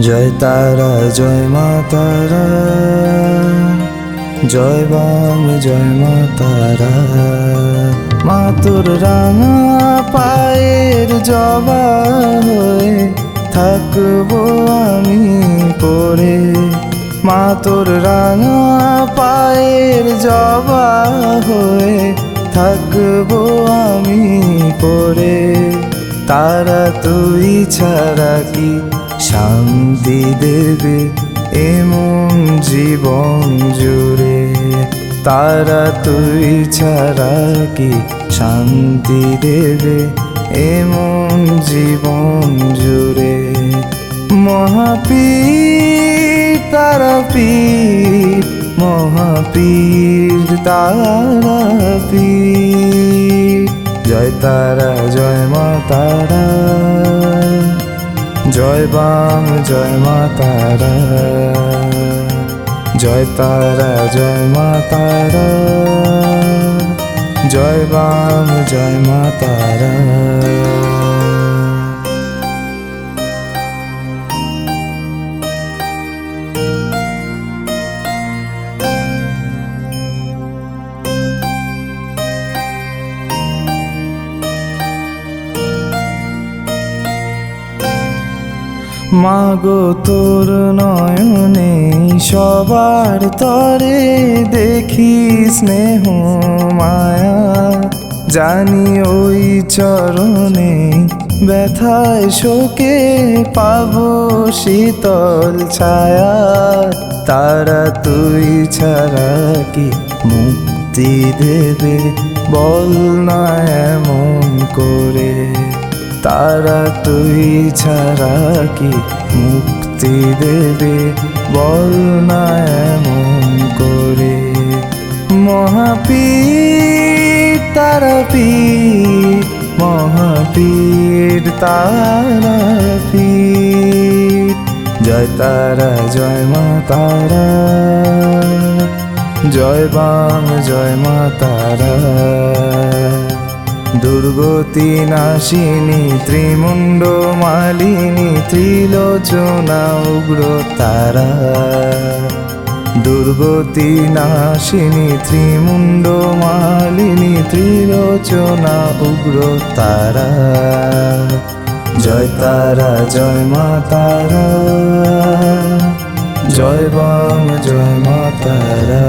জয় তারা জয় মা তারা, জয় বাম জয় মা তারা। মা তোর রাঙা পায়ের জবা হয়ে থাকবো আমি পরে। মা তোর রাঙা পায়ের জবা হয়ে থাকবো আমি পরে। তারা তুই ছাড়া কি শান্তি দেবে এমন জীবন জুড়ে। তারা তুই ছাড়া কি শান্তি দেবে এমন জীবন জুড়ে। মহাপীর তারাপীর, মহাপীর তারাপীর। জয় তারা জয় মা তারা, জয় বাম জয় মা তারা। জয় তারা জয় মা তারা, জয় বাম জয় মা তারা। মাগো তোর নয়নে সবার তরে দেখি স্নেহ মায়া। জানি ওই চরণে ব্যথায় শোকে পাবো শীতল ছায়া। তারা তুই ছাড়া কি মুক্তি দেবে বল না এমন করে। তারা তুই ছাড়া কি মুক্তি দেবে বল না এমন করে। মহাপীর তারাপীর, মহাপীর তারাপীর। জয় তারা জয় মা তারা, জয় বাম জয় মা তারা। দুর্গতি নাশিনী ত্রিমুণ্ড মালিনী ত্রিলোচনা উগ্র তারা। দুর্গতি নাশিনী ত্রিমুণ্ড মালিনী ত্রিলোচনা উগ্র তারা। জয় তারা জয় মা তারা, জয় বাম জয় মা তারা।